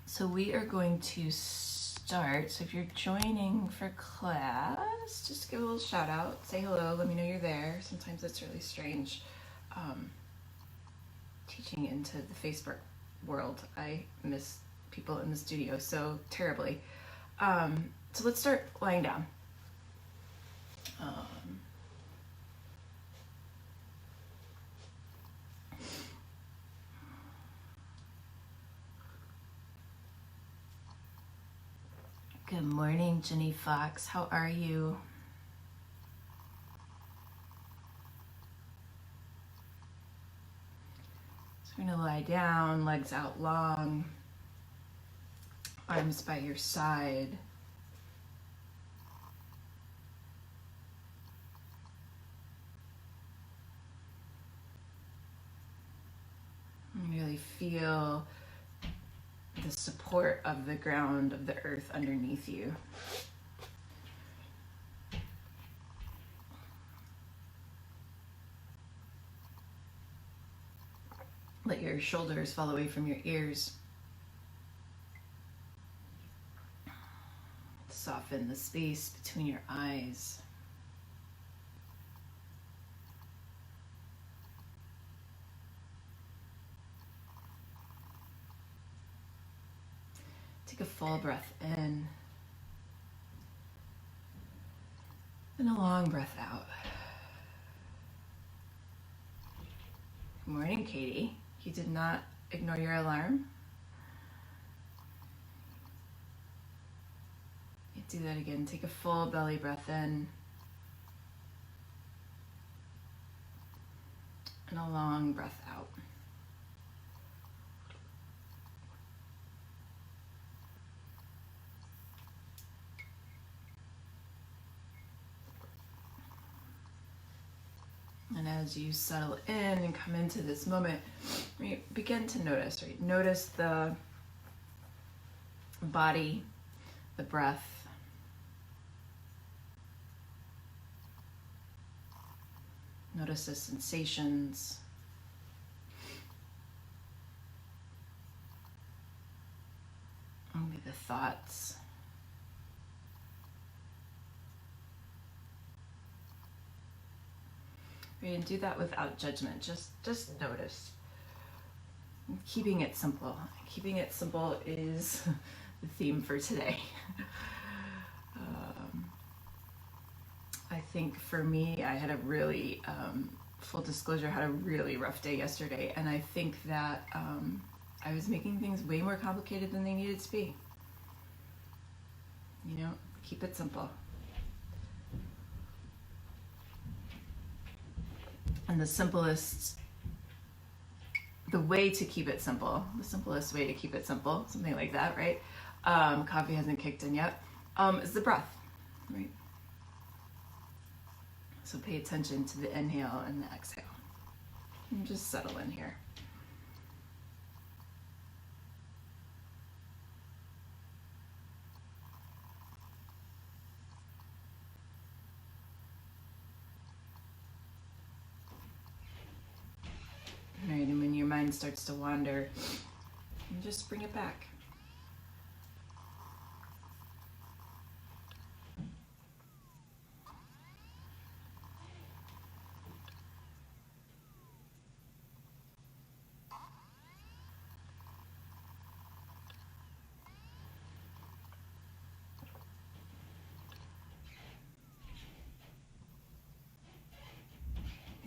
So we are going to start. So if you're joining for class, just give a little shout out, say hello, let me know you're there. Sometimes it's really strange teaching into the Facebook world. I miss people in the studio so terribly. So let's start lying down. Good morning, Jenny Fox. How are you? So we're gonna lie down, legs out long, arms by your side. And really feel the support of the ground, of the earth underneath you. Let your shoulders fall away from your ears. Soften the space between your eyes. Take a full breath in and a long breath out. Good morning, Katie. You did not ignore your alarm. You do that again. Take a full belly breath in and a long breath out. And as you settle in and come into this moment, begin to notice, right? Notice the body, the breath. Notice the sensations. Maybe the thoughts. And do that without judgment. Just notice. Keeping it simple. Keeping it simple is the theme for today. I think for me, I had a really, full disclosure, had a really rough day yesterday, and I think that I was making things way more complicated than they needed to be. You know, keep it simple. And the way to keep it simple, the simplest way to keep it simple, something like that, right? Coffee hasn't kicked in yet, is the breath, right? So pay attention to the inhale and the exhale. And just settle in here. Right, and when your mind starts to wander, you just bring it back.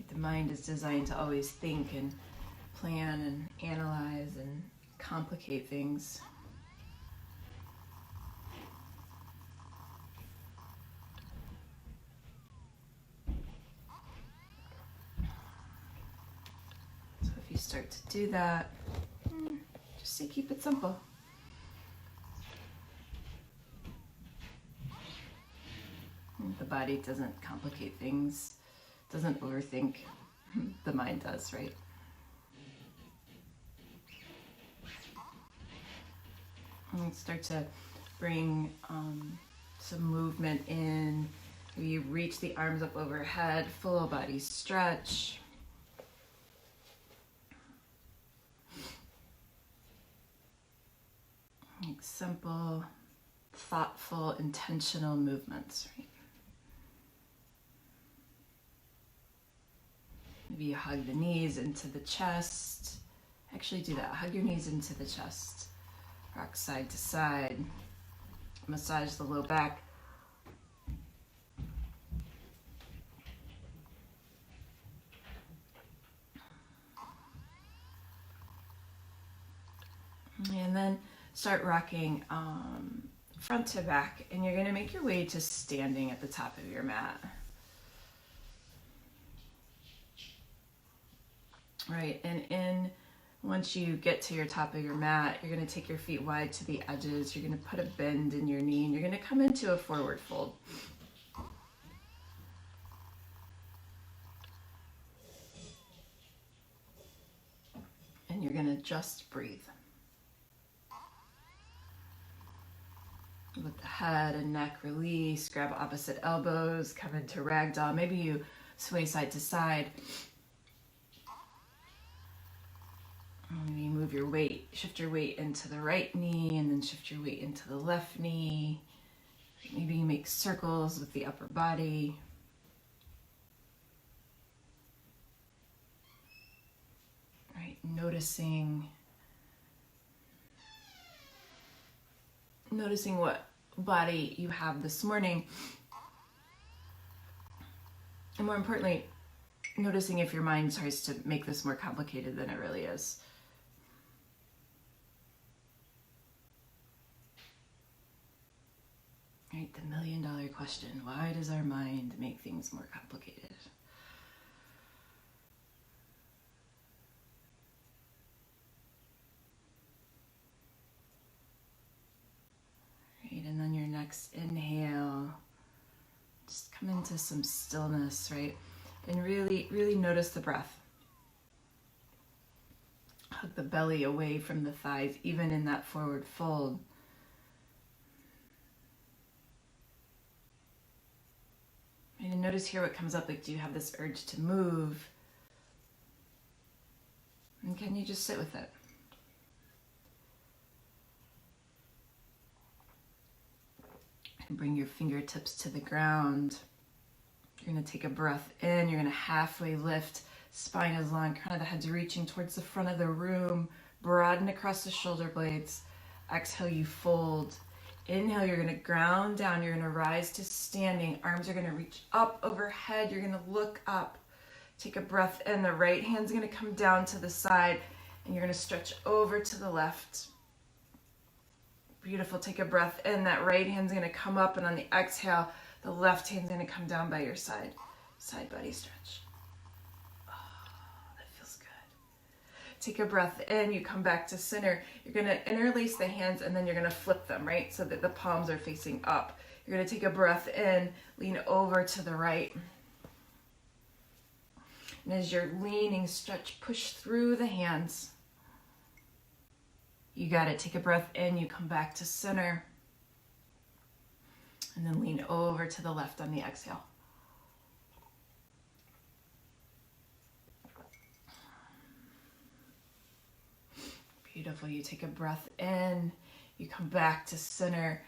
The mind is designed to always think and plan and analyze and complicate things. So if you start to do that, just say keep it simple. The body doesn't complicate things, doesn't overthink. The mind does, right? And start to bring some movement in. You reach the arms up overhead, full body stretch. Like simple, thoughtful, intentional movements, right? Maybe you hug the knees into the chest. Actually do that. Hug your knees into the chest. Rock side to side. Massage the low back. And then start rocking front to back. And you're going to make your way to standing at the top of your mat. Right, and once you get to your top of your mat, you're going to take your feet wide to the edges. You're going to put a bend in your knee, and you're going to come into a forward fold. And you're going to just breathe. Let the head and neck release. Grab opposite elbows. Come into ragdoll. Maybe you sway side to side. Maybe move your weight, shift your weight into the right knee, and then shift your weight into the left knee. Maybe you make circles with the upper body. Right, noticing what body you have this morning. And more importantly, noticing if your mind tries to make this more complicated than it really is. Right, the million-dollar question, why does our mind make things more complicated? Right, and then your next inhale, just come into some stillness, right? And really, really notice the breath. Hug the belly away from the thighs, even in that forward fold. And notice here what comes up, like do you have this urge to move? And can you just sit with it? And bring your fingertips to the ground. You're going to take a breath in, you're going to halfway lift, spine is long, crown of the head's reaching towards the front of the room, broaden across the shoulder blades. Exhale, you fold. Inhale, you're going to ground down. You're going to rise to standing. Arms are going to reach up overhead. You're going to look up. Take a breath in. The right hand's going to come down to the side, and you're going to stretch over to the left. Beautiful. Take a breath in. That right hand's going to come up, and on the exhale, the left hand's going to come down by your side. Side body stretch. Take a breath in, you come back to center. You're going to interlace the hands and then you're going to flip them, right? So that the palms are facing up. You're going to take a breath in, lean over to the right. And as you're leaning, stretch, push through the hands. You got it. Take a breath in, you come back to center. And then lean over to the left on the exhale. Beautiful. You take a breath in, you come back to center,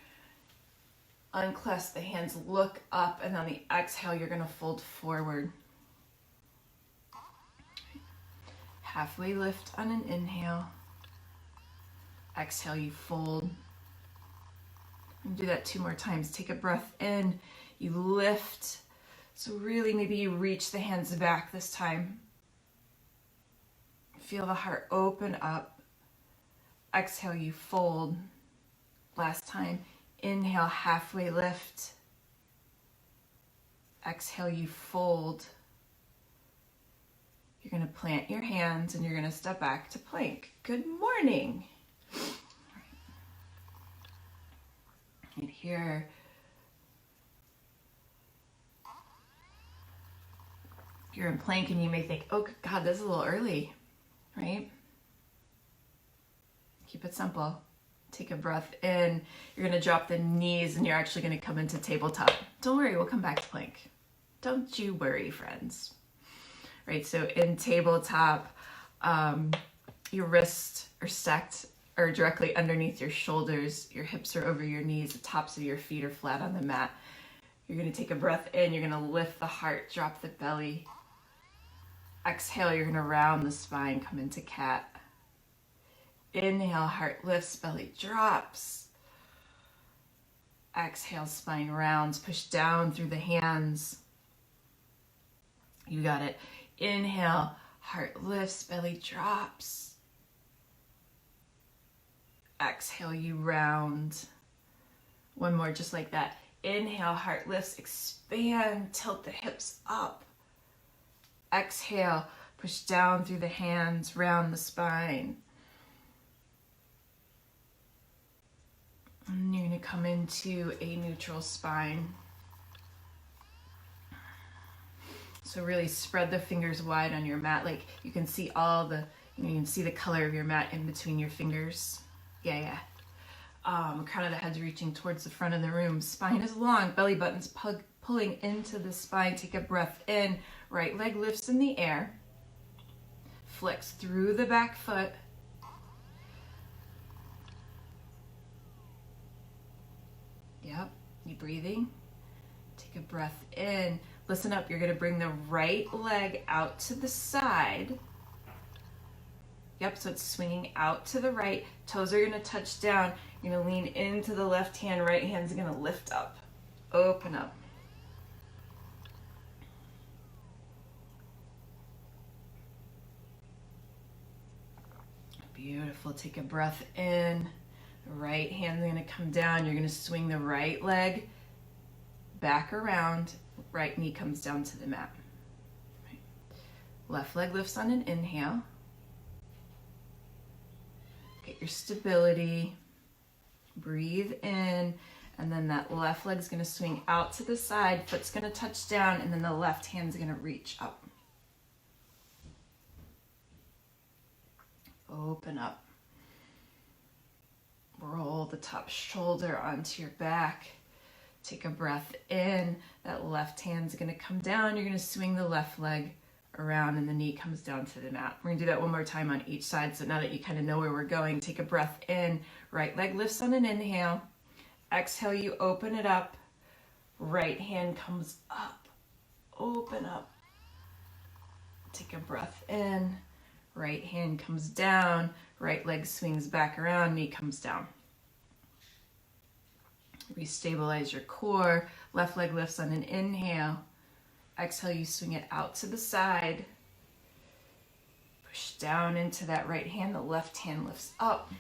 unclasp the hands, look up, and on the exhale, you're going to fold forward. Halfway lift on an inhale. Exhale, you fold. And do that 2 more times. Take a breath in, you lift. So really, maybe you reach the hands back this time. Feel the heart open up. Exhale, you fold. Last time. Inhale, halfway lift. Exhale, you fold. You're going to plant your hands and you're going to step back to plank. Good morning. And here, you're in plank and you may think, oh God, this is a little early, right? Keep it simple. Take a breath in. You're going to drop the knees and you're actually going to come into tabletop. Don't worry, we'll come back to plank. Don't you worry, friends. Right, so in tabletop, your wrists are stacked are directly underneath your shoulders. Your hips are over your knees. The tops of your feet are flat on the mat. You're going to take a breath in. You're going to lift the heart, drop the belly. Exhale, you're going to round the spine, come into cat. Inhale, heart lifts, belly drops. Exhale, spine rounds, push down through the hands. You got it. Inhale, heart lifts, belly drops. Exhale, you round. One more, just like that. Inhale, heart lifts, expand, tilt the hips up. Exhale, push down through the hands, round the spine. And you're going to come into a neutral spine. So really spread the fingers wide on your mat, like you can see all the, you can see the color of your mat in between your fingers. Yeah. Crown of the head's reaching towards the front of the room. Spine is long, belly button's pulling into the spine. Take a breath in. Right leg lifts in the air. Flex through the back foot. Yep, you breathing? Take a breath in. Listen up, you're gonna bring the right leg out to the side. Yep, so it's swinging out to the right. Toes are gonna touch down. You're gonna lean into the left hand, right hand's gonna lift up. Open up. Beautiful, take a breath in. The right hand's gonna come down. You're gonna swing the right leg back around. Right knee comes down to the mat. Right. Left leg lifts on an inhale. Get your stability. Breathe in. And then that left leg's gonna swing out to the side. Foot's gonna touch down. And then the left hand's gonna reach up. Open up. Roll the top shoulder onto your back. Take a breath in. That left hand's gonna come down. You're gonna swing the left leg around and the knee comes down to the mat. We're gonna do that one more time on each side. So now that you kind of know where we're going, take a breath in. Right leg lifts on an inhale. Exhale, you open it up. Right hand comes up. Open up. Take a breath in. Right hand comes down. Right leg swings back around. Knee comes down. Restabilize your core. Left leg lifts on an inhale. Exhale, you swing it out to the side. Push down into that right hand. The left hand lifts up.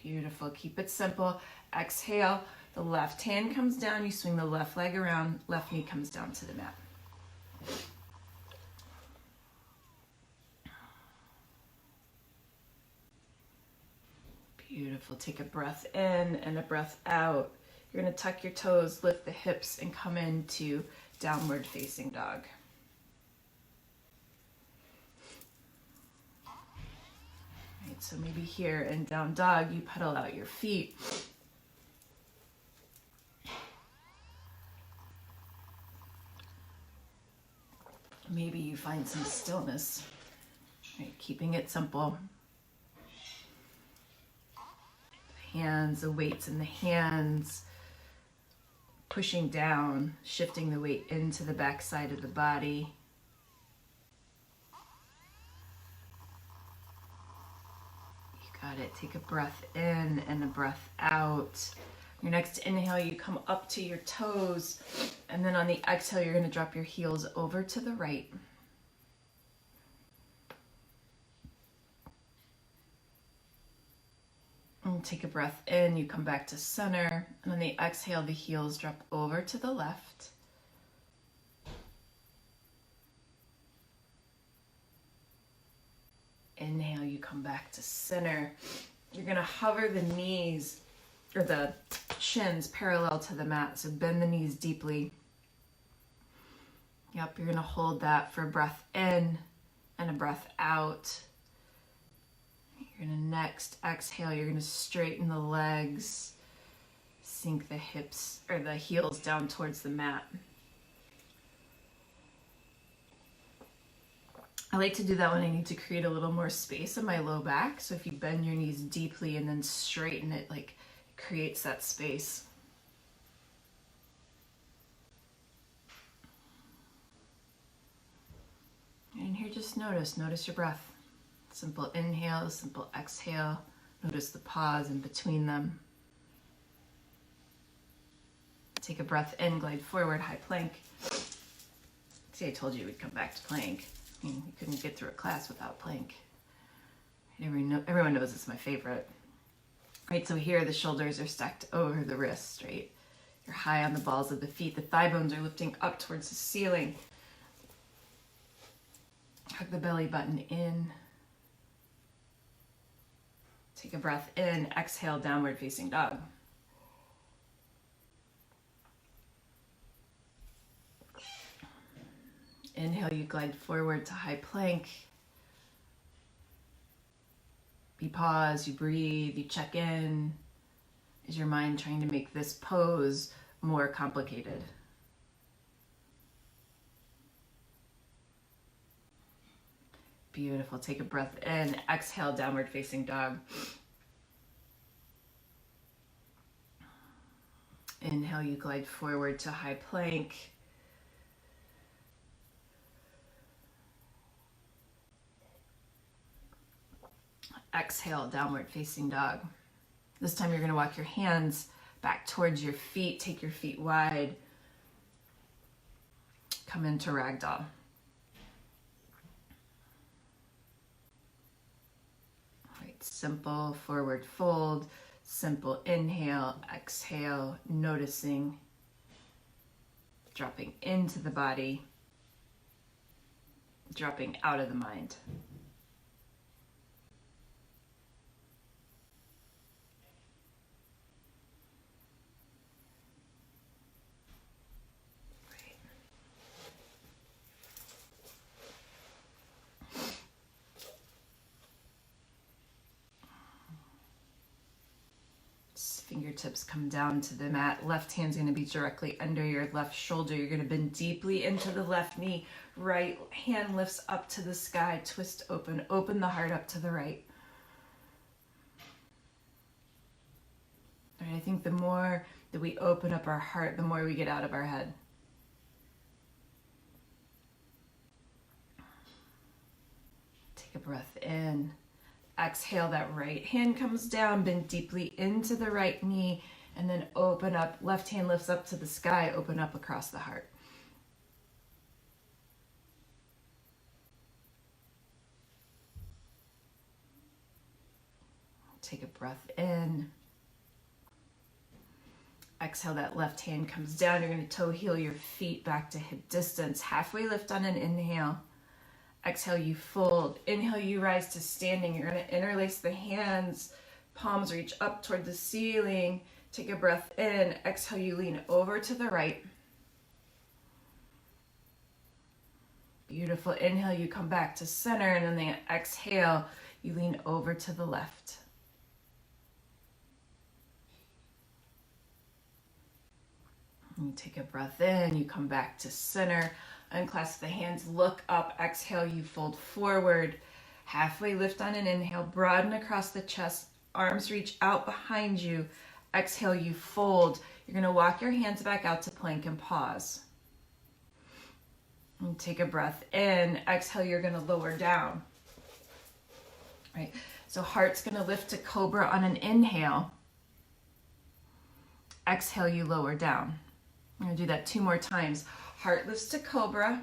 Beautiful. Keep it simple. Exhale. The left hand comes down. You swing the left leg around. Left knee comes down to the mat. Beautiful. Take a breath in and a breath out. You're going to tuck your toes, lift the hips, and come into downward facing dog. Right, so maybe here in down dog, you pedal out your feet. Maybe you find some stillness. Right, keeping it simple. Hands, the weights in the hands, pushing down, shifting the weight into the back side of the body. You got it. Take a breath in and a breath out. Your next inhale, you come up to your toes, and then on the exhale, you're going to drop your heels over to the right. And take a breath in, you come back to center, and on the exhale, the heels drop over to the left. Inhale, you come back to center. You're gonna hover the knees, or the shins parallel to the mat, so bend the knees deeply. Yep, you're gonna hold that for a breath in and a breath out. You're gonna next exhale, you're gonna straighten the legs, sink the hips or the heels down towards the mat. I like to do that when I need to create a little more space in my low back. So if you bend your knees deeply and then straighten it, like it creates that space. And here, just notice your breath. Simple inhale, simple exhale. Notice the pause in between them. Take a breath in, glide forward, high plank. See, I told you we'd come back to plank. I mean, we couldn't get through a class without plank. Everyone knows it's my favorite. Right, so here the shoulders are stacked over the wrists, right? You're high on the balls of the feet. The thigh bones are lifting up towards the ceiling. Hug the belly button in. Take a breath in, exhale, downward facing dog. Inhale, you glide forward to high plank. You pause, you breathe, you check in. Is your mind trying to make this pose more complicated? Beautiful. Take a breath in, exhale, downward facing dog. Inhale, you glide forward to high plank. Exhale, downward facing dog. This time you're going to walk your hands back towards your feet. Take your feet wide. Come into ragdoll. Right, simple forward fold. Simple inhale, exhale, noticing. Dropping into the body. Dropping out of the mind. Fingertips come down to the mat. Left hand's going to be directly under your left shoulder. You're going to bend deeply into the left knee. Right hand lifts up to the sky. Twist open. Open the heart up to the right. All right, I think the more that we open up our heart, the more we get out of our head. Take a breath in. Exhale, that right hand comes down, bend deeply into the right knee, and then open up. Left hand lifts up to the sky, open up across the heart. Take a breath in. Exhale, that left hand comes down. You're going to toe heel your feet back to hip distance. Halfway lift on an inhale. Exhale, you fold. Inhale, you rise to standing. You're going to interlace the hands. Palms reach up toward the ceiling. Take a breath in. Exhale, you lean over to the right. Beautiful. Inhale, you come back to center. And then exhale, you lean over to the left. And you take a breath in. You come back to center. Unclasp the hands, look up, exhale, you fold forward. Halfway lift on an inhale, broaden across the chest, arms reach out behind you. Exhale, you fold. You're going to walk your hands back out to plank and pause. And take a breath in. Exhale, you're going to lower down. Right. So heart's going to lift to cobra on an inhale. Exhale, you lower down. I'm going to do that 2 more times. Heart lifts to cobra.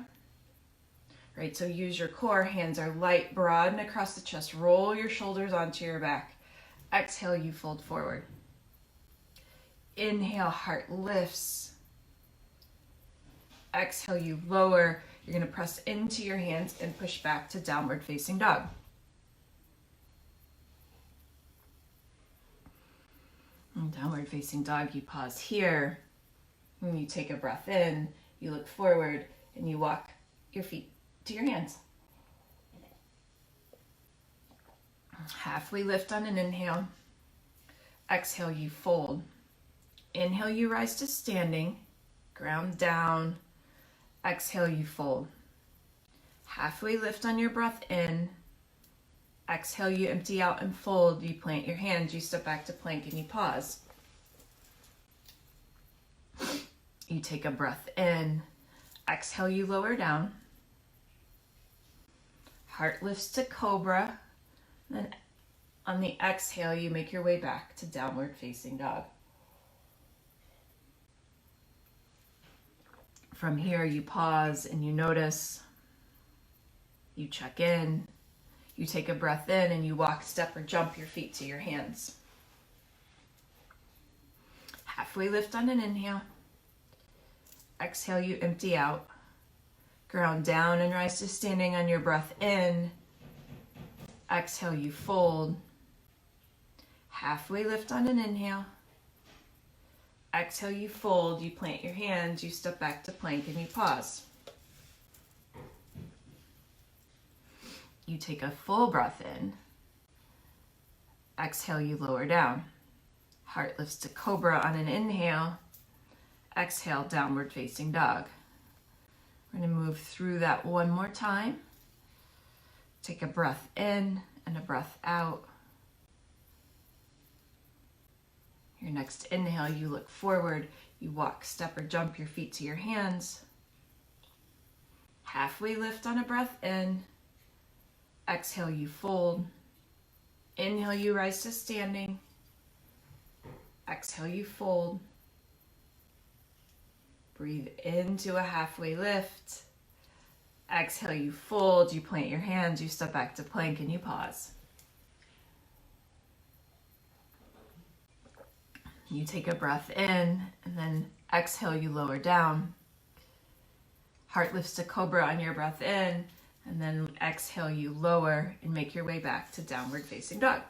Right, so use your core. Hands are light, broaden across the chest. Roll your shoulders onto your back. Exhale, you fold forward. Inhale, heart lifts. Exhale, you lower. You're going to press into your hands and push back to downward facing dog. And downward facing dog, you pause here. And you take a breath in. You look forward and you walk your feet to your hands. Halfway lift on an inhale. Exhale, you fold. Inhale, you rise to standing. Ground down. Exhale, you fold. Halfway lift on your breath in. Exhale, you empty out and fold. You plant your hands, you step back to plank, and you pause. You take a breath in. Exhale, you lower down. Heart lifts to cobra. Then on the exhale, you make your way back to downward facing dog. From here, you pause and you notice. You check in. You take a breath in and you walk, step, or jump your feet to your hands. Halfway lift on an inhale. Exhale, you empty out. Ground down and rise to standing on your breath in. Exhale, you fold. Halfway lift on an inhale. Exhale, you fold. You plant your hands. You step back to plank and you pause. You take a full breath in. Exhale, you lower down. Heart lifts to cobra on an inhale. Exhale, downward facing dog. We're going to move through that one more time. Take a breath in and a breath out. Your next inhale, you look forward. You walk, step, or jump your feet to your hands. Halfway lift on a breath in. Exhale, you fold. Inhale, you rise to standing. Exhale, you fold. Breathe into a halfway lift. Exhale, you fold. You plant your hands. You step back to plank and you pause. You take a breath in and then exhale, you lower down. Heart lifts to cobra on your breath in. And then exhale, you lower and make your way back to downward facing dog.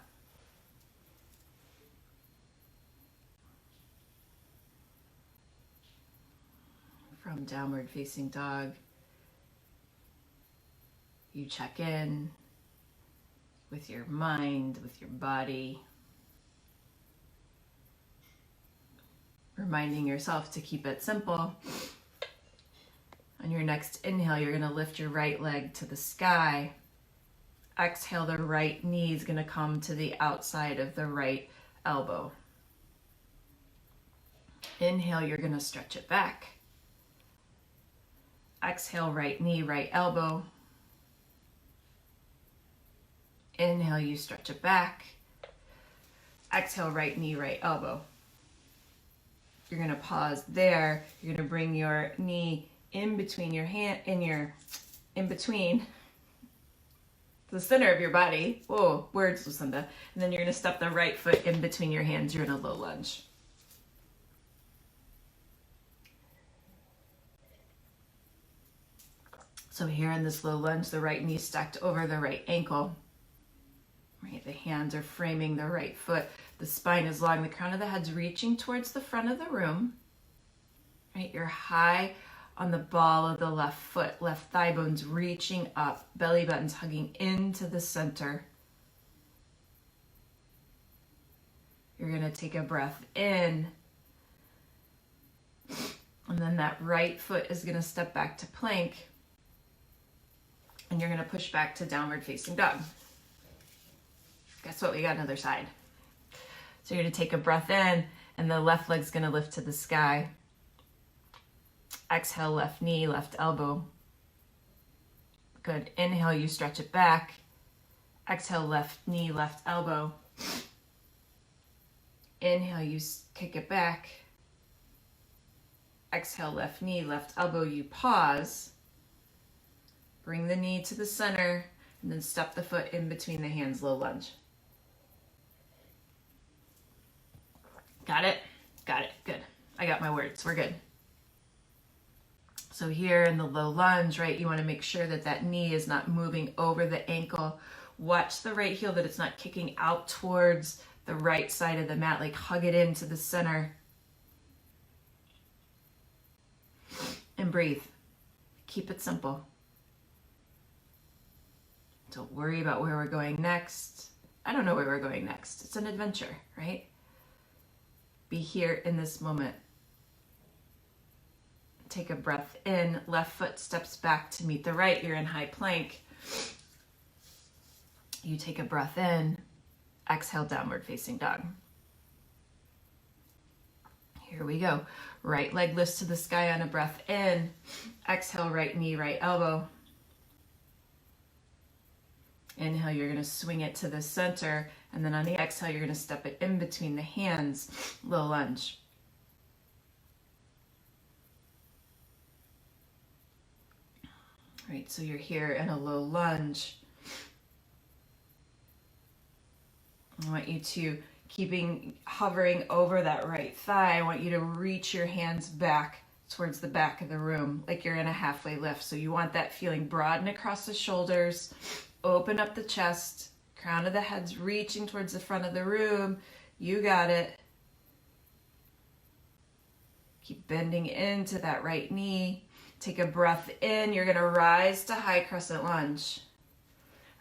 From downward facing dog, you check in with your mind, with your body, reminding yourself to keep it simple. On your next inhale, you're going to lift your right leg to the sky. Exhale, the right knee is going to come to the outside of the right elbow. Inhale, you're going to stretch it back. Exhale, right knee, right elbow. Inhale, you stretch it back. Exhale, right knee, right elbow. You're going to pause there. You're going to bring your knee in between your hand, in between the center of your body. Whoa, words, Lucinda. And then you're going to step the right foot in between your hands. You're in a low lunge. So here in this low lunge, the right knee stacked over the right ankle. Right, the hands are framing the right foot. The spine is long. The crown of the head's reaching towards the front of the room. Right, you're high on the ball of the left foot, left thigh bones reaching up, belly buttons hugging into the center. You're going to take a breath in, and then that right foot is going to step back to plank, and you're going to push back to downward facing dog. Guess what? We got another side. So you're going to take a breath in, and the left leg's going to lift to the sky. Exhale, left knee, left elbow. Good. Inhale, you stretch it back. Exhale, left knee, left elbow. Inhale, you kick it back. Exhale, left knee, left elbow. You pause. Bring the knee to the center, and then step the foot in between the hands, low lunge. Got it? Got it. Good. I got my words. We're good. So here in the low lunge, right, you want to make sure that that knee is not moving over the ankle. Watch the right heel, that it's not kicking out towards the right side of the mat, like hug it into the center. And breathe. Keep it simple. Don't worry about where we're going next. I don't know where we're going next. It's an adventure, right? Be here in this moment. Take a breath in. Left foot steps back to meet the right. You're in high plank. You take a breath in. Exhale, downward facing dog. Here we go. Right leg lifts to the sky on a breath in. Exhale, right knee, right elbow. Inhale, you're going to swing it to the center. And then on the exhale, you're going to step it in between the hands. Low lunge. All right, so you're here in a low lunge. I want you to, hovering over that right thigh, I want you to reach your hands back towards the back of the room, like you're in a halfway lift. So you want that feeling broaden across the shoulders, open up the chest, crown of the head's reaching towards the front of the room. You got it. Keep bending into that right knee. Take a breath in. You're going to rise to high crescent lunge.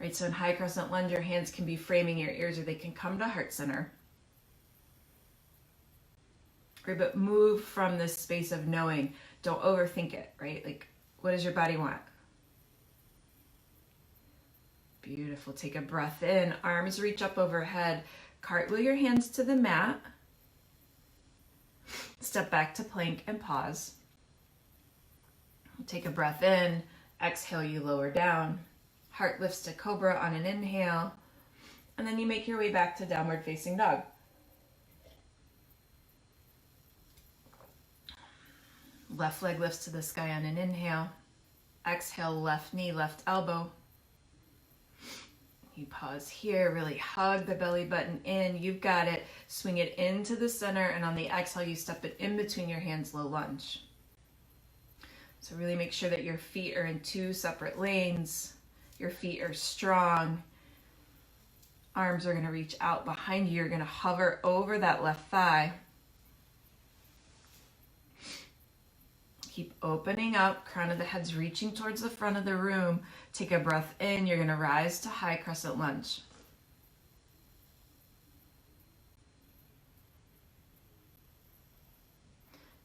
Right, so in high crescent lunge, your hands can be framing your ears or they can come to heart center. Right, but move from this space of knowing. Don't overthink it, right? Like, what does your body want? Beautiful. Take a breath in. Arms reach up overhead. Cartwheel your hands to the mat. Step back to plank and pause. Take a breath in. Exhale, you lower down. Heart lifts to cobra on an inhale. And then you make your way back to downward facing dog. Left leg lifts to the sky on an inhale. Exhale, left knee, left elbow. You pause here, really hug the belly button in. You've got it. Swing it into the center, and on the exhale, you step it in between your hands, low lunge. So really make sure that your feet are in two separate lanes. Your feet are strong. Arms are going to reach out behind you. You're going to hover over that left thigh. Keep opening up. Crown of the head's reaching towards the front of the room. Take a breath in. You're going to rise to high crescent lunge.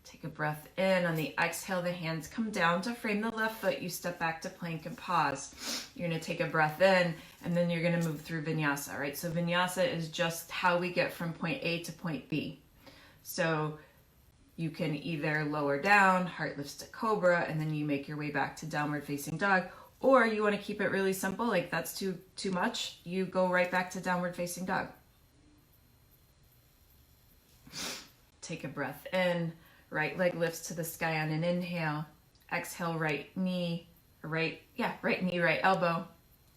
Take a breath in. On the exhale, the hands come down to frame the left foot. You step back to plank and pause. You're going to take a breath in, and then you're going to move through vinyasa, right? So vinyasa is just how we get from point A to point B. So you can either lower down, heart lifts to cobra, and then you make your way back to downward facing dog, or you want to keep it really simple, like that's too much, you go right back to downward facing dog. Take a breath in. Right leg lifts to the sky on an inhale. Exhale, right knee, right knee, right elbow.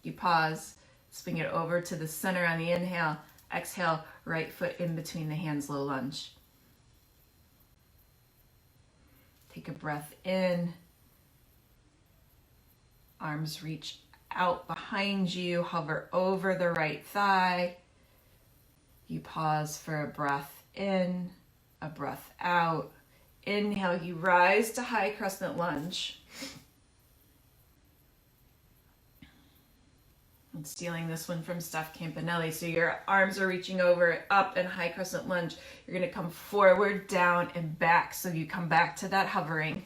You pause, swing it over to the center on the inhale. Exhale, right foot in between the hands, low lunge. Take a breath in. Arms reach out behind you, hover over the right thigh. You pause for a breath in, a breath out. Inhale, you rise to high crescent lunge. I'm stealing this one from Steph Campanelli. So your arms are reaching over, up, and high crescent lunge. You're going to come forward, down, and back. So you come back to that hovering.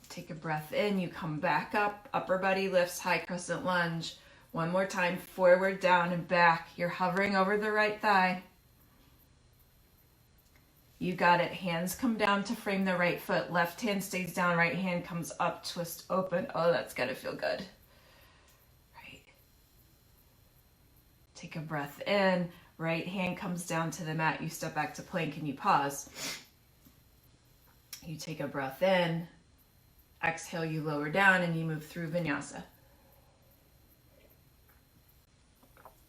Take a breath in. You come back up. Upper body lifts, high crescent lunge. One more time, forward, down, and back. You're hovering over the right thigh. You got it. Hands come down to frame the right foot. Left hand stays down. Right hand comes up. Twist open. Oh, that's got to feel good. Right. Take a breath in. Right hand comes down to the mat. You step back to plank and you pause. You take a breath in. Exhale, you lower down and you move through vinyasa.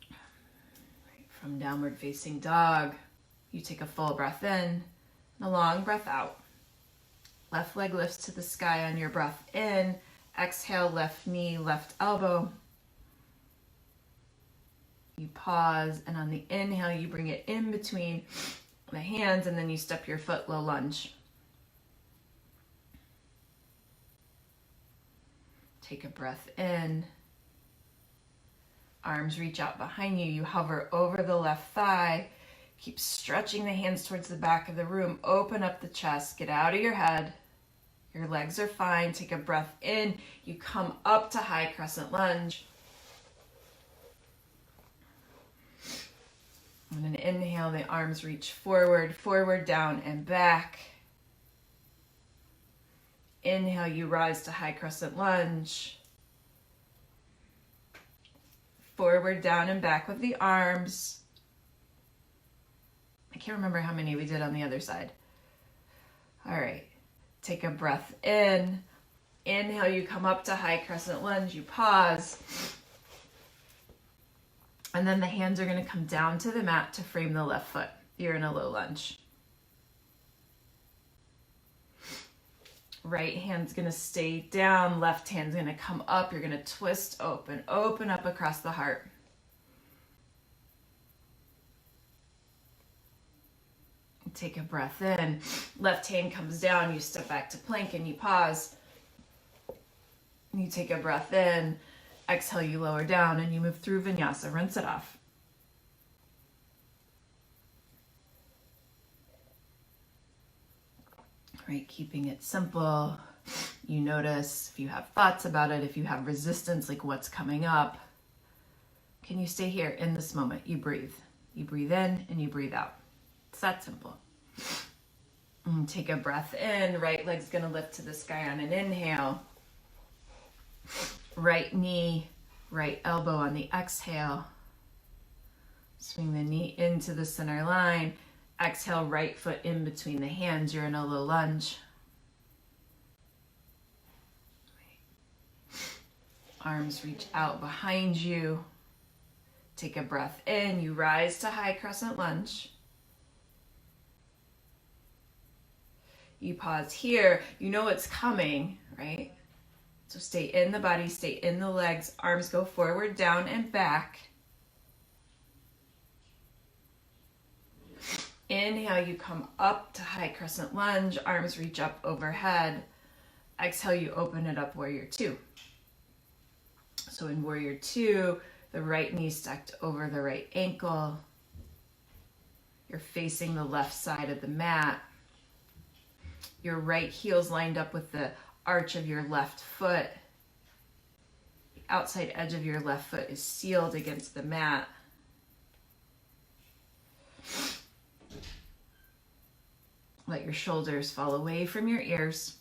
Right. From downward facing dog. You take a full breath in and a long breath out. Left leg lifts to the sky on your breath in. Exhale, left knee, left elbow. You pause, and on the inhale, you bring it in between the hands, and then you step your foot, low lunge. Take a breath in. Arms reach out behind you. You hover over the left thigh. Keep stretching the hands towards the back of the room. Open up the chest. Get out of your head. Your legs are fine. Take a breath in. You come up to high crescent lunge. And an inhale, the arms reach forward, forward, down, and back. Inhale, you rise to high crescent lunge. Forward, down, and back with the arms. I can't remember how many we did on the other side. All right. Take a breath in. Inhale, you come up to high crescent lunge. You pause. And then the hands are going to come down to the mat to frame the left foot. You're in a low lunge. Right hand's going to stay down. Left hand's going to come up. You're going to twist open. Open up across the heart. Take a breath in. Left hand comes down. You step back to plank and you pause. You take a breath in. Exhale, you lower down and you move through vinyasa. Rinse it off. Right, keeping it simple. You notice if you have thoughts about it, if you have resistance, like what's coming up. Can you stay here in this moment? You breathe. You breathe in and you breathe out. It's that simple. And take a breath in. Right leg's going to lift to the sky on an inhale. Right knee, right elbow on the exhale. Swing the knee into the center line. Exhale, right foot in between the hands. You're in a low lunge. Arms reach out behind you. Take a breath in. You rise to high crescent lunge. You pause here. You know what's coming, right? So stay in the body, stay in the legs. Arms go forward, down, and back. Inhale, you come up to high crescent lunge. Arms reach up overhead. Exhale, you open it up, warrior two. So in warrior two, the right knee stacked over the right ankle. You're facing the left side of the mat. Your right heel's lined up with the arch of your left foot. The outside edge of your left foot is sealed against the mat. Let your shoulders fall away from your ears.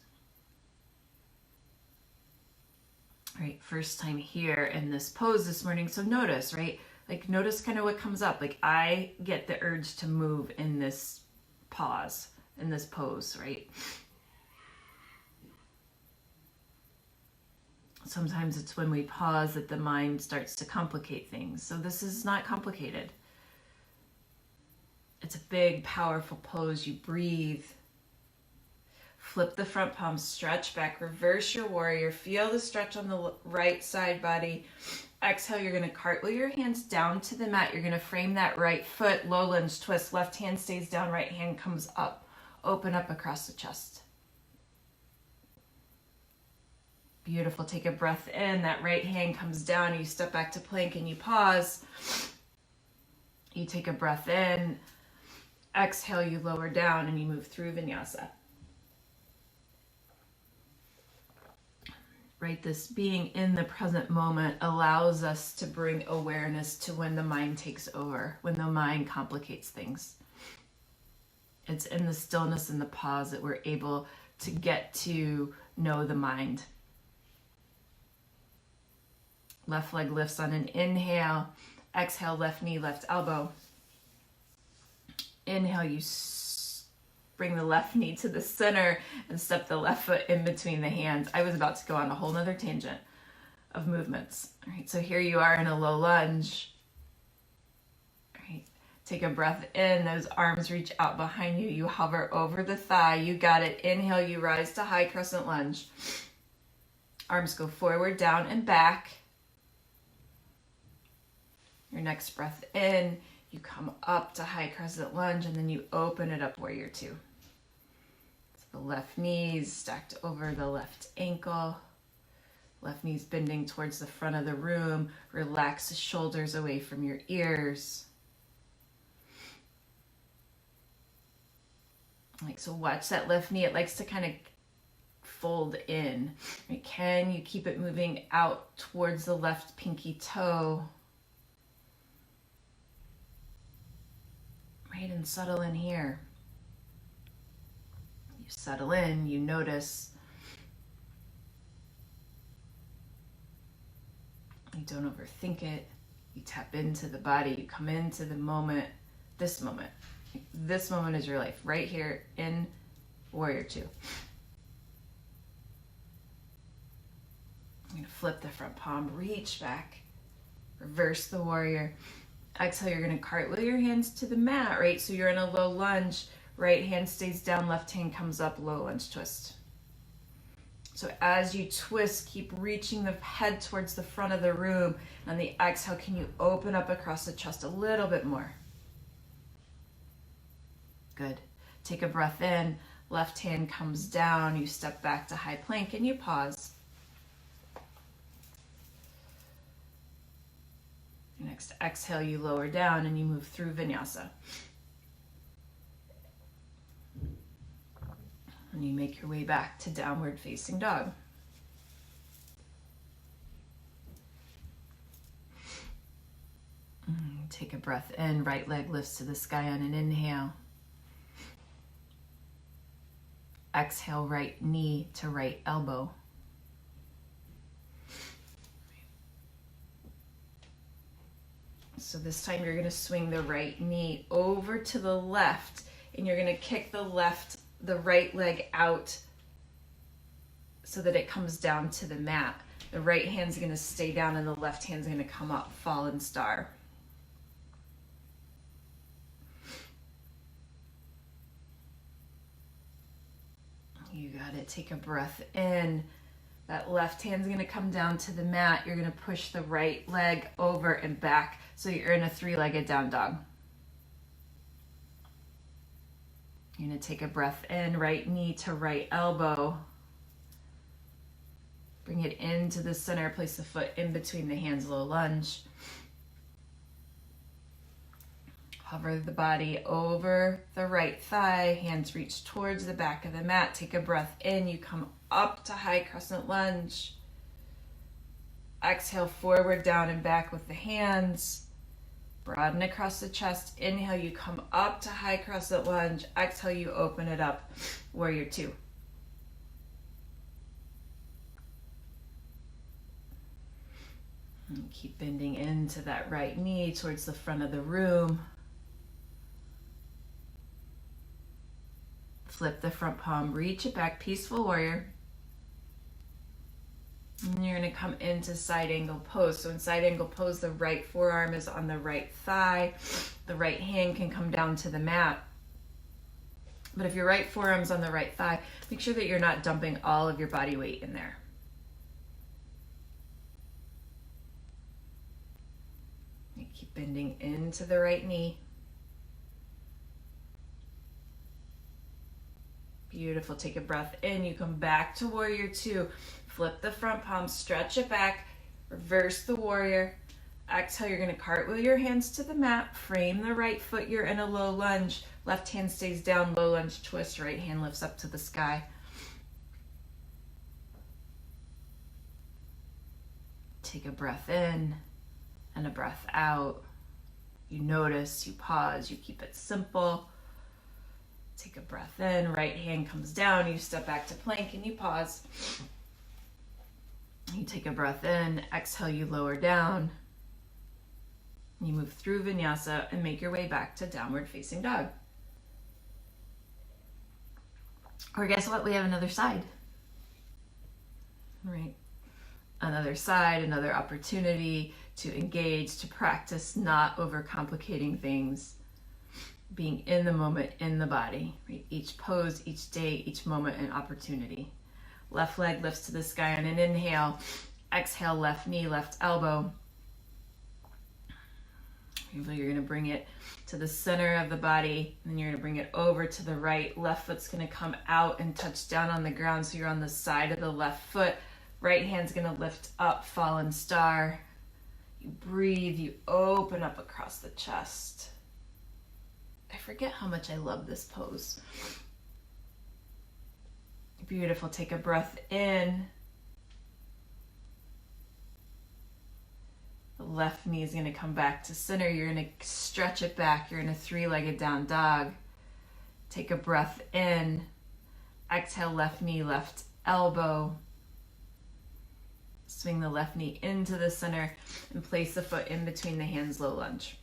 All right, first time here in this pose this morning, so notice, right? Like notice kind of what comes up. Like I get the urge to move in this pause, in this pose, right? Sometimes it's when we pause that the mind starts to complicate things. So this is not complicated. It's a big, powerful pose. You breathe. Flip the front palm, stretch back, reverse your warrior. Feel the stretch on the right side body. Exhale, you're going to cartwheel your hands down to the mat. You're going to frame that right foot, low lunge twist. Left hand stays down, right hand comes up. Open up across the chest. Beautiful. Take a breath in. That right hand comes down. You step back to plank and you pause. You take a breath in. Exhale, you lower down and you move through vinyasa. Right, this being in the present moment allows us to bring awareness to when the mind takes over, when the mind complicates things. It's in the stillness and the pause that we're able to get to know the mind. Left leg lifts on an inhale. Exhale, left knee, left elbow. Inhale, you bring the left knee to the center and step the left foot in between the hands. I was about to go on a whole nother tangent of movements. All right, so here you are in a low lunge. All right, take a breath in. Those arms reach out behind you. You hover over the thigh. You got it. Inhale, you rise to high crescent lunge. Arms go forward, down, and back. Your next breath in, you come up to high crescent lunge, and then you open it up, warrior two. So the left knees stacked over the left ankle. Left knees bending towards the front of the room. Relax the shoulders away from your ears. Like, so watch that left knee. It likes to kind of fold in. Right? Can you keep it moving out towards the left pinky toe? Right, and settle in here. You settle in, you notice. You don't overthink it. You tap into the body. You come into the moment, this moment. This moment is your life, right here in Warrior Two. You're going to flip the front palm, reach back, reverse the warrior. Exhale, you're going to cartwheel your hands to the mat, right? So you're in a low lunge. Right hand stays down, left hand comes up, low lunge twist. So as you twist, keep reaching the head towards the front of the room. On the exhale, can you open up across the chest a little bit more? Good. Take a breath in. Left hand comes down. You step back to high plank and you pause. Next exhale, you lower down and you move through vinyasa. And you make your way back to downward facing dog. Take a breath in. Right leg lifts to the sky on an inhale. Exhale, right knee to right elbow. So this time you're going to swing the right knee over to the left and you're going to kick the right leg out so that it comes down to the mat. The right hand's going to stay down and the left hand's going to come up, fallen star. You got it. Take a breath in. That left hand's going to come down to the mat. You're going to push the right leg over and back so you're in a three-legged down dog. You're going to take a breath in, right knee to right elbow. Bring it into the center, place the foot in between the hands, low lunge. Hover the body over the right thigh, hands reach towards the back of the mat. Take a breath in, you come up to high crescent lunge. Exhale, forward, down and back with the hands. Broaden across the chest. Inhale, you come up to high crescent lunge. Exhale, you open it up, Warrior Two. And keep bending into that right knee towards the front of the room. Flip the front palm, reach it back, peaceful warrior. And you're going to come into side angle pose. So in side angle pose, the right forearm is on the right thigh. The right hand can come down to the mat. But if your right forearm's on the right thigh, make sure that you're not dumping all of your body weight in there. You keep bending into the right knee. Beautiful. Take a breath in. You come back to Warrior Two. Flip the front palm, stretch it back, reverse the warrior. Exhale, you're going to cartwheel your hands to the mat, frame the right foot, you're in a low lunge. Left hand stays down, low lunge twist, right hand lifts up to the sky. Take a breath in and a breath out. You notice, you pause, you keep it simple. Take a breath in, right hand comes down, you step back to plank and you pause. You take a breath in, exhale, you lower down. You move through vinyasa and make your way back to downward facing dog. Or guess what? We have another side. Right? Another side, another opportunity to engage, to practice not overcomplicating things, being in the moment, in the body. Right? Each pose, each day, each moment, an opportunity. Left leg lifts to the sky on an inhale. Exhale, left knee, left elbow. You're going to bring it to the center of the body, and then you're going to bring it over to the right. Left foot's going to come out and touch down on the ground, so you're on the side of the left foot. Right hand's going to lift up, fallen star. You breathe, you open up across the chest. I forget how much I love this pose. Beautiful. Take a breath in. The left knee is going to come back to center. You're going to stretch it back. You're in a three-legged down dog. Take a breath in. Exhale, left knee, left elbow. Swing the left knee into the center and place the foot in between the hands, low lunge.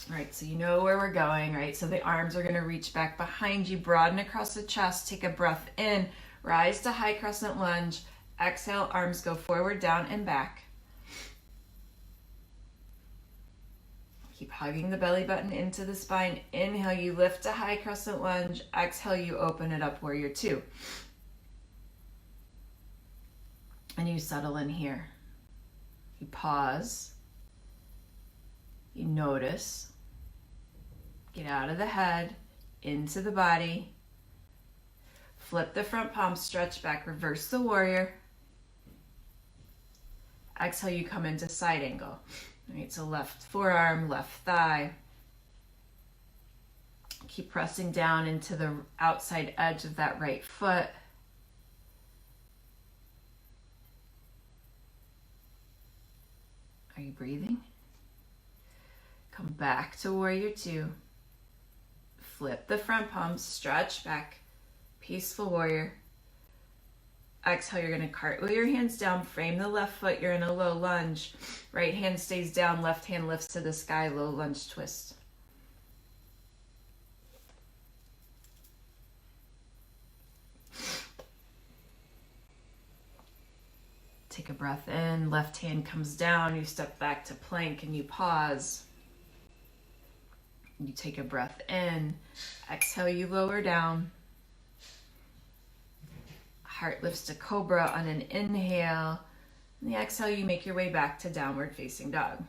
All right, so you know where we're going, right? So the arms are going to reach back behind you, broaden across the chest. Take a breath in, rise to high crescent lunge. Exhale, arms go forward, down, and back. Keep hugging the belly button into the spine. Inhale, you lift to high crescent lunge. Exhale, you open it up, warrior two. And you settle in here. You pause. You notice. Get out of the head, into the body. Flip the front palm, stretch back, reverse the warrior. Exhale, you come into side angle. All right, so left forearm, left thigh. Keep pressing down into the outside edge of that right foot. Are you breathing? Come back to warrior two. Flip the front palm, stretch back, peaceful warrior. Exhale, you're going to cartwheel your hands down, frame the left foot, you're in a low lunge. Right hand stays down, left hand lifts to the sky, low lunge twist. Take a breath in, left hand comes down, you step back to plank and you pause. You take a breath in, exhale, you lower down. Heart lifts to cobra on an inhale. And the exhale, you make your way back to downward facing dog.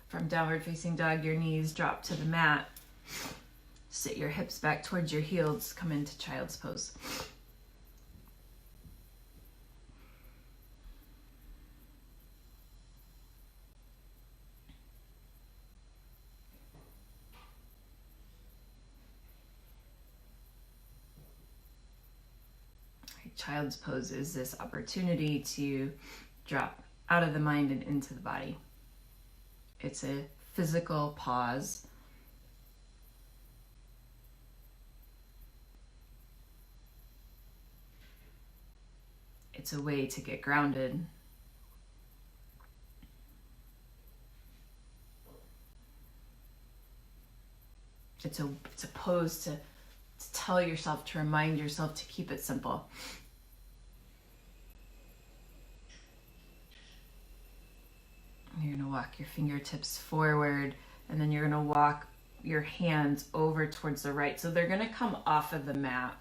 From downward facing dog, your knees drop to the mat. Sit your hips back towards your heels. Come into child's pose. Child's pose is this opportunity to drop out of the mind and into the body. It's a physical pause. It's a way to get grounded. It's a pose to tell yourself, to remind yourself to keep it simple. You're going to walk your fingertips forward, and then you're going to walk your hands over towards the right. So they're going to come off of the mat.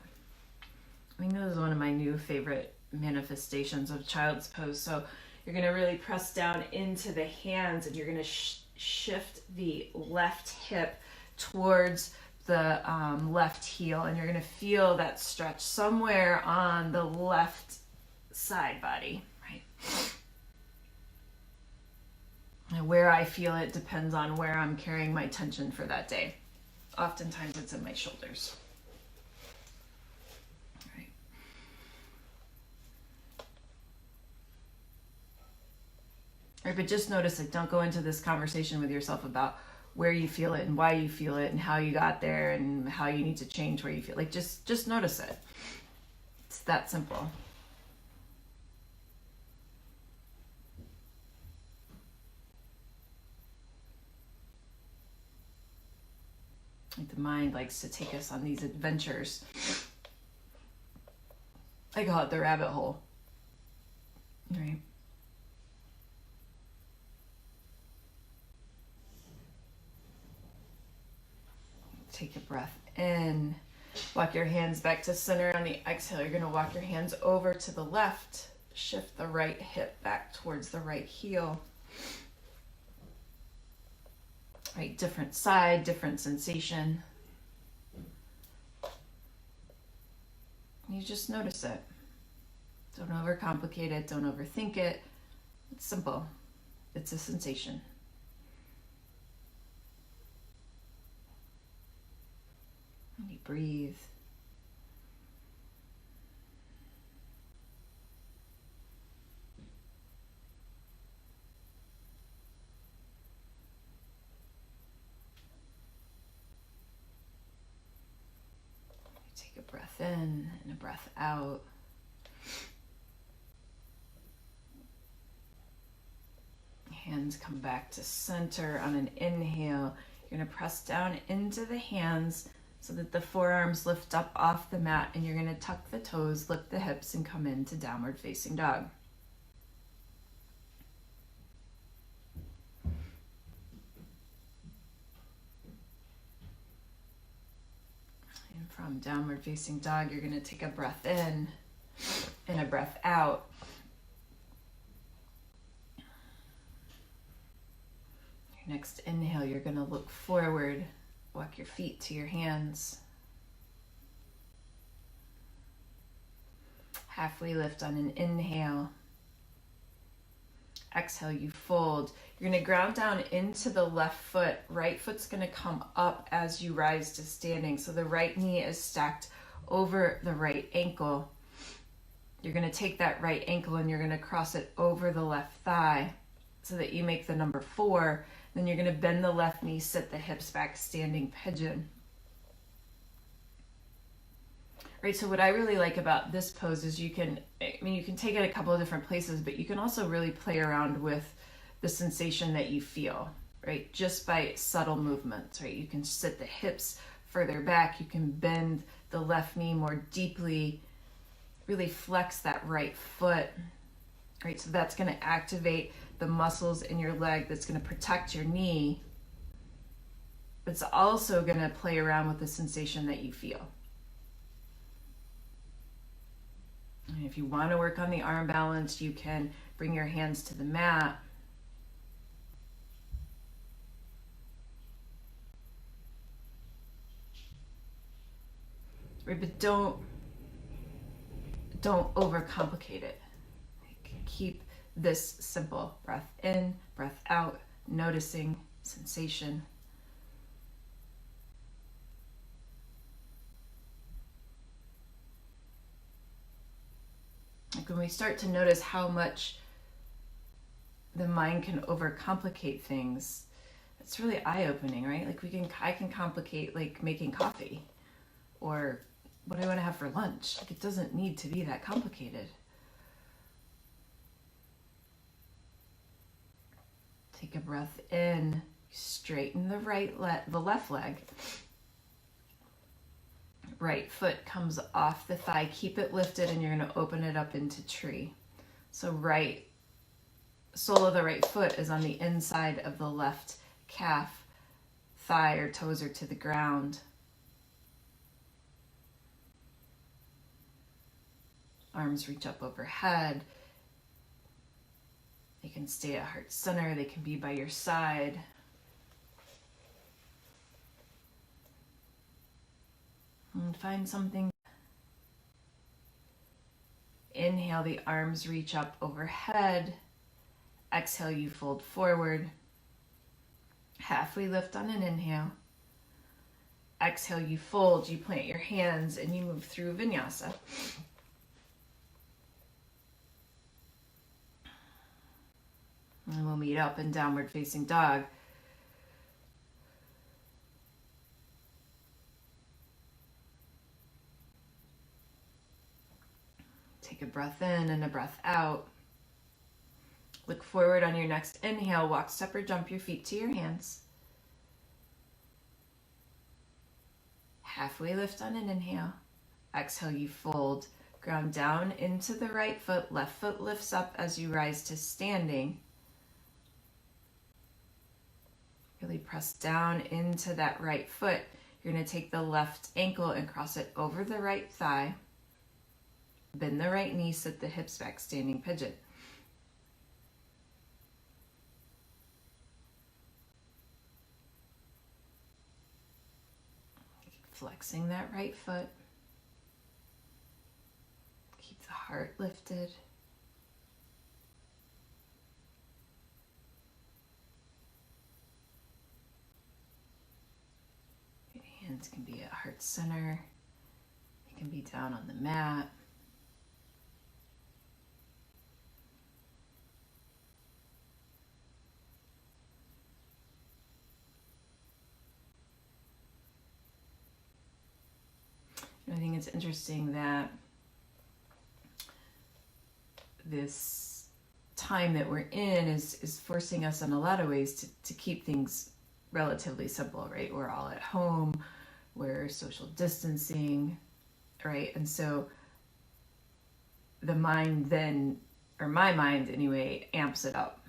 I think this is one of my new favorite manifestations of child's pose. So you're going to really press down into the hands, and you're going to shift the left hip towards the left heel, and you're going to feel that stretch somewhere on the left side body, right? And where I feel it depends on where I'm carrying my tension for that day. Oftentimes it's in my shoulders. All right. All right, but just notice it. Don't go into this conversation with yourself about where you feel it and why you feel it and how you got there and how you need to change where you feel. Like just notice it. It's that simple. Like the mind likes to take us on these adventures. I call it the rabbit hole. Right? Take a breath in. Walk your hands back to center. On the exhale, you're going to walk your hands over to the left. Shift the right hip back towards the right heel. Right, different side, different sensation. You just notice it. Don't overcomplicate it. Don't overthink it. It's simple. It's a sensation. breathe. Take a breath in and a breath out. Hands come back to center on an inhale. You're going to press down into the hands so that the forearms lift up off the mat, and you're going to tuck the toes, lift the hips, and come into downward facing dog. And from downward facing dog, you're going to take a breath in and a breath out. Next inhale, you're going to look forward, walk your feet to your hands. Halfway lift on an inhale. Exhale, you fold. You're going to ground down into the left foot. Right foot's going to come up as you rise to standing. So the right knee is stacked over the right ankle. You're going to take that right ankle and you're going to cross it over the left thigh so that you make the number 4. Then you're going to bend the left knee, sit the hips back, standing pigeon. Right, so what I really like about this pose is you can take it a couple of different places, but you can also really play around with the sensation that you feel, right? Just by subtle movements, right? You can sit the hips further back, you can bend the left knee more deeply, really flex that right foot, right? So that's going to activate the muscles in your leg, that's going to protect your knee. It's also going to play around with the sensation that you feel. And if you want to work on the arm balance, you can bring your hands to the mat. Right, but don't overcomplicate it. Keep this simple. Breath in, breath out, noticing sensation. Like when we start to notice how much the mind can overcomplicate things, it's really eye-opening, right? Like I can complicate like making coffee or what I want to have for lunch. Like it doesn't need to be that complicated. Take a breath in, straighten the left leg. Right foot comes off the thigh, keep it lifted, and you're going to open it up into tree. So right sole of the right foot is on the inside of the left calf, thigh or toes are to the ground. Arms reach up overhead. They can stay at heart center, they can be by your side. And find something. Inhale, the arms reach up overhead. Exhale, you fold forward. Halfway lift on an inhale. Exhale, you fold, you plant your hands, and you move through vinyasa. And we'll meet up in downward facing dog. Take a breath in and a breath out. Look forward on your next inhale. Walk, step, or jump your feet to your hands. Halfway lift on an inhale. Exhale, you fold. Ground down into the right foot. Left foot lifts up as you rise to standing. Really press down into that right foot. You're going to take the left ankle and cross it over the right thigh. Bend the right knee, sit the hips back, standing pigeon. Keep flexing that right foot. Keep the heart lifted. Hands can be at heart center. It can be down on the mat. I think it's interesting that this time that we're in is forcing us in a lot of ways to keep things relatively simple, right? We're all at home, we're social distancing, right? And so the mind then, or my mind anyway, amps it up.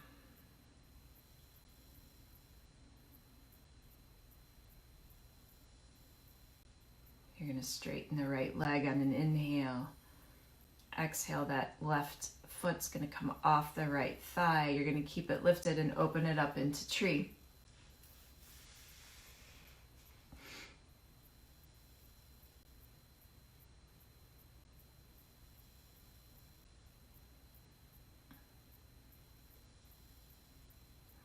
You're going to straighten the right leg on an inhale. Exhale, that left foot's going to come off the right thigh. You're going to keep it lifted and open it up into tree.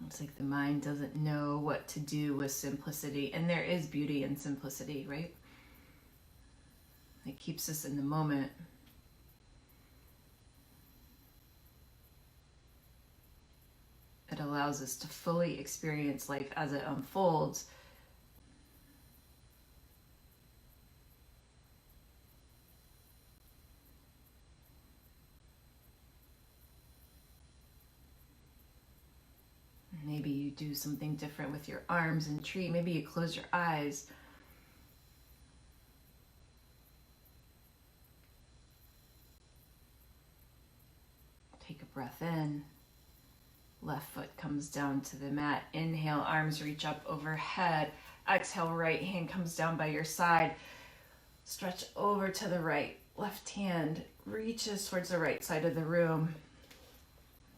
It's like the mind doesn't know what to do with simplicity. And there is beauty in simplicity, right? It keeps us in the moment. It allows us to fully experience life as it unfolds. Maybe you do something different with your arms and tree. Maybe you close your eyes. Take a breath in. Left foot comes down to the mat. Inhale, arms reach up overhead. Exhale, right hand comes down by your side. Stretch over to the right. Left hand reaches towards the right side of the room.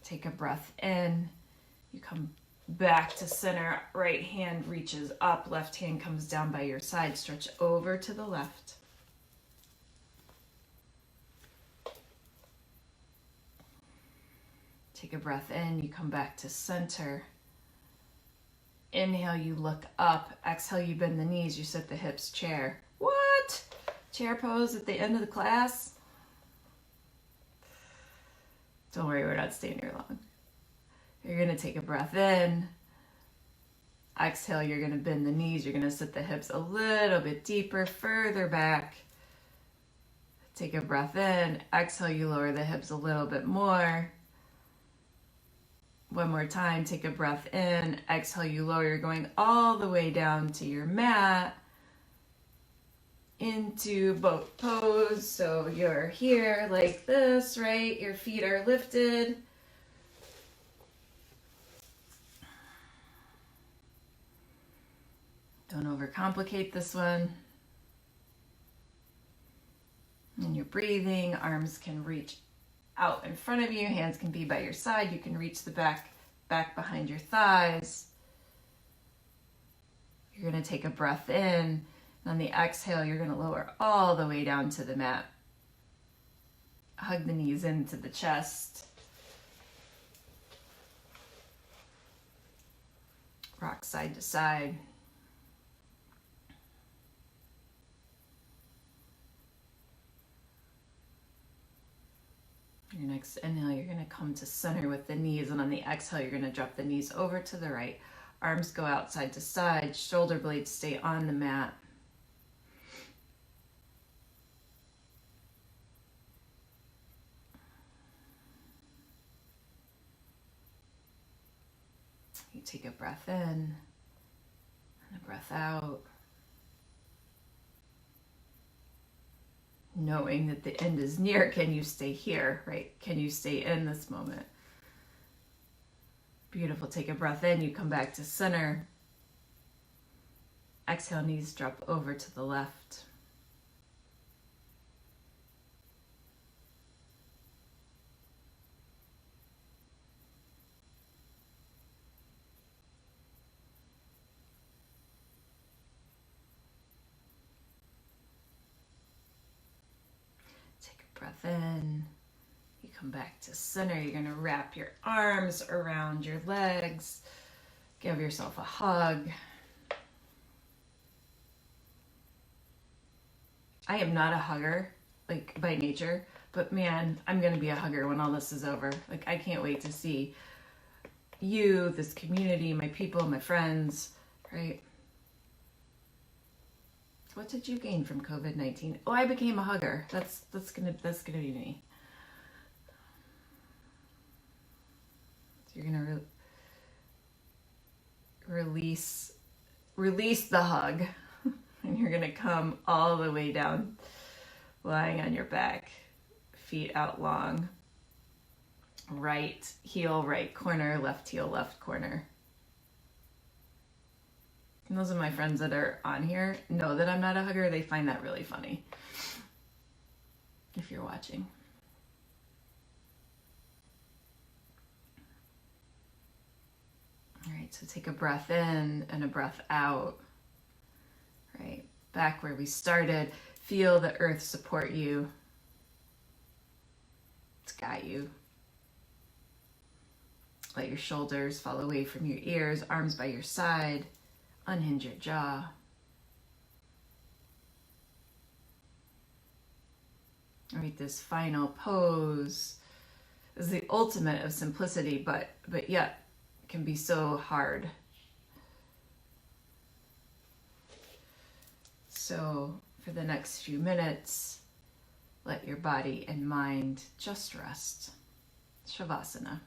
Take a breath in. You come back to center. Right hand reaches up. Left hand comes down by your side. Stretch over to the left. Take a breath in, you come back to center. Inhale, you look up. Exhale, you bend the knees, you sit the hips, chair. What? Chair pose at the end of the class? Don't worry, we're not staying here long. You're gonna take a breath in. Exhale, you're gonna bend the knees, you're gonna sit the hips a little bit deeper, further back. Take a breath in. Exhale, you lower the hips a little bit more. One more time, take a breath in. Exhale, you lower. You're going all the way down to your mat into boat pose. So you're here like this, right? Your feet are lifted. Don't overcomplicate this one. And you're breathing. Arms can reach out in front of you, hands can be by your side. You can reach the back behind your thighs. You're going to take a breath in, and on the exhale, you're going to lower all the way down to the mat. Hug the knees into the chest. Rock side to side. Your next inhale, you're going to come to center with the knees, and on the exhale, you're going to drop the knees over to the right. Arms go out side to side, shoulder blades stay on the mat. You take a breath in and a breath out. Knowing that the end is near, can you stay here, right? Can you stay in this moment? Beautiful. Take a breath in. You come back to center. Exhale, knees drop over to the left. Breath in, you come back to center. You're going to wrap your arms around your legs, give yourself a hug. I am not a hugger, like by nature, but man, I'm going to be a hugger when all this is over. Like, I can't wait to see you, this community, my people, my friends, right? What did you gain from COVID-19? Oh, I became a hugger. That's gonna be me. So you're gonna release the hug, and you're gonna come all the way down, lying on your back, feet out long. Right heel, right corner, left heel, left corner. And those of my friends that are on here know that I'm not a hugger. They find that really funny. If you're watching. All right, so take a breath in and a breath out. Right, back where we started. Feel the earth support you. To guide you. Let your shoulders fall away from your ears, arms by your side. Unhinge your jaw. All right, this final pose is the ultimate of simplicity, but yet can be so hard. So for the next few minutes, let your body and mind just rest. Shavasana.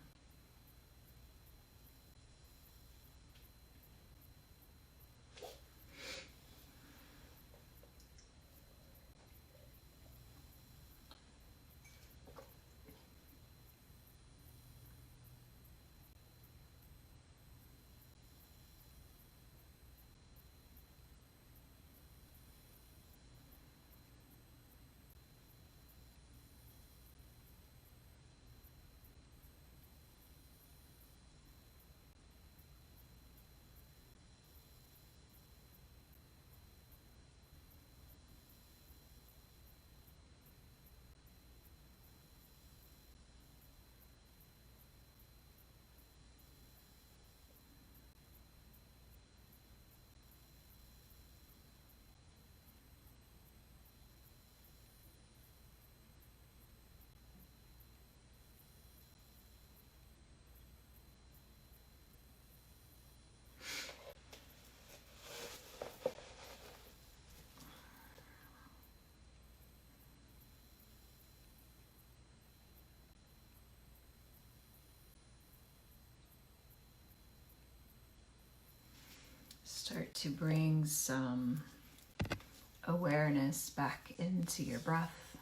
Start to bring some awareness back into your breath.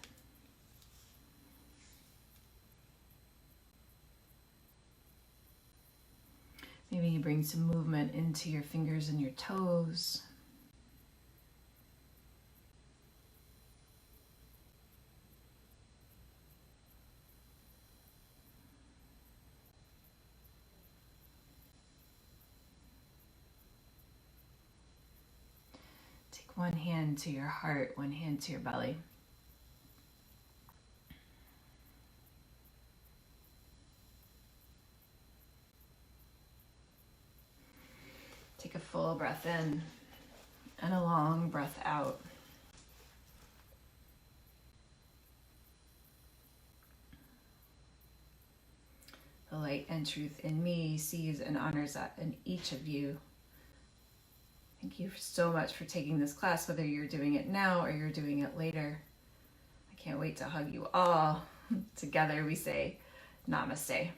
Maybe you bring some movement into your fingers and your toes. Take one hand to your heart, one hand to your belly. Take a full breath in and a long breath out. The light and truth in me sees and honors that in each of you. Thank you so much for taking this class, whether you're doing it now or you're doing it later. I can't wait to hug you all. Together we say Namaste.